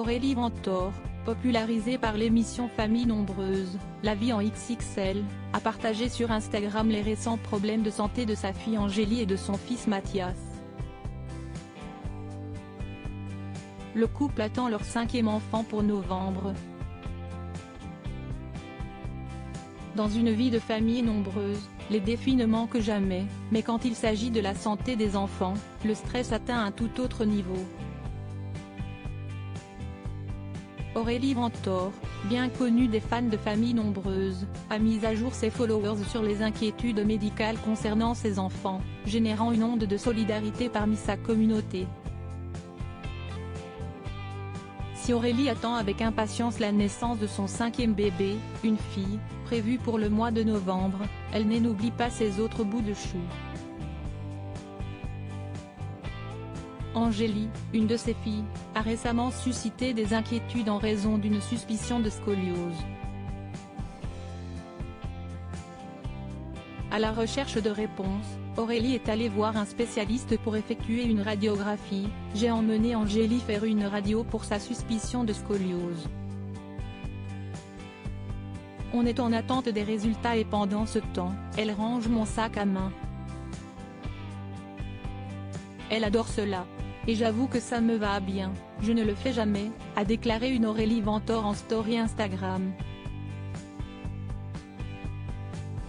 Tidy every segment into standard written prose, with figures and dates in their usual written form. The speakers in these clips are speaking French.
Aurélie Ventor, popularisée par l'émission Famille Nombreuse, La vie en XXL, a partagé sur Instagram les récents problèmes de santé de sa fille Angélie et de son fils Mathias. Le couple attend leur 5e enfant pour novembre. Dans une vie de famille nombreuse, les défis ne manquent jamais, mais quand il s'agit de la santé des enfants, le stress atteint un tout autre niveau. Aurélie Ventor, bien connue des fans de famille nombreuse, a mis à jour ses followers sur les inquiétudes médicales concernant ses enfants, générant une onde de solidarité parmi sa communauté. Si Aurélie attend avec impatience la naissance de son 5e bébé, une fille, prévue pour le mois de novembre, elle n'oublie pas ses autres bouts de chou. Angélie, une de ses filles, a récemment suscité des inquiétudes en raison d'une suspicion de scoliose. À la recherche de réponses, Aurélie est allée voir un spécialiste pour effectuer une radiographie. J'ai emmené Angélie faire une radio pour sa suspicion de scoliose. On est en attente des résultats et pendant ce temps, elle range mon sac à main. Elle adore cela. Et j'avoue que ça me va bien, je ne le fais jamais, a déclaré une Aurélie Ventor en story Instagram.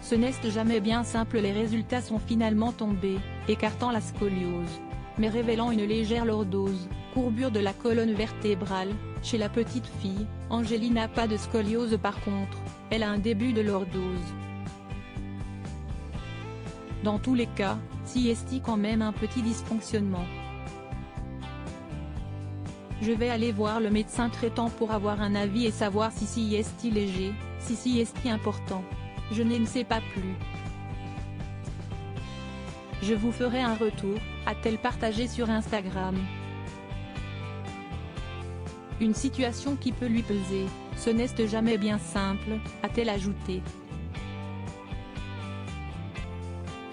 Ce n'est jamais bien simple, les résultats sont finalement tombés, écartant la scoliose, mais révélant une légère lordose, courbure de la colonne vertébrale. Chez la petite fille, Angélie n'a pas de scoliose, par contre, elle a un début de lordose. Dans tous les cas, s'y est quand même un petit dysfonctionnement. Je vais aller voir le médecin traitant pour avoir un avis et savoir si est léger, si est important. Je ne sais pas plus. Je vous ferai un retour, a-t-elle partagé sur Instagram. Une situation qui peut lui peser, ce n'est jamais bien simple, a-t-elle ajouté.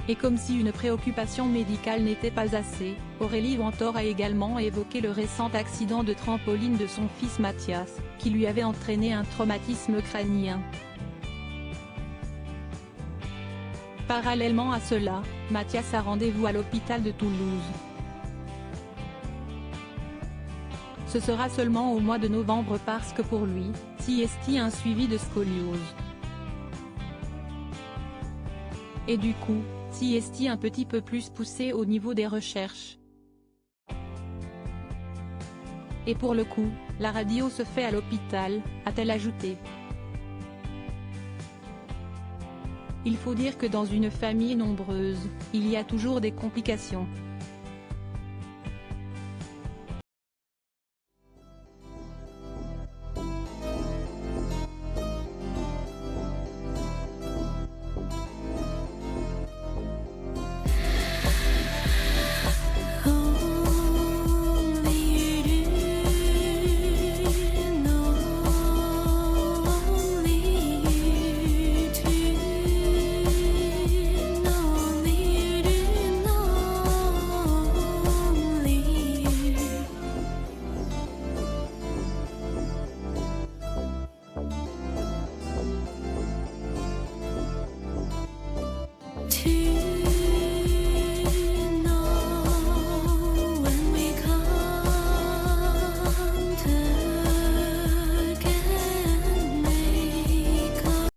Et comme si une préoccupation médicale n'était pas assez, Aurélie Ventor a également évoqué le récent accident de trampoline de son fils Mathias, qui lui avait entraîné un traumatisme crânien. Parallèlement à cela, Mathias a rendez-vous à l'hôpital de Toulouse. Ce sera seulement au mois de novembre parce que pour lui, il a un suivi de scoliose. Et du coup, est un petit peu plus poussé au niveau des recherches. Et pour le coup, la radio se fait à l'hôpital, a-t-elle ajouté. Il faut dire que dans une famille nombreuse, il y a toujours des complications.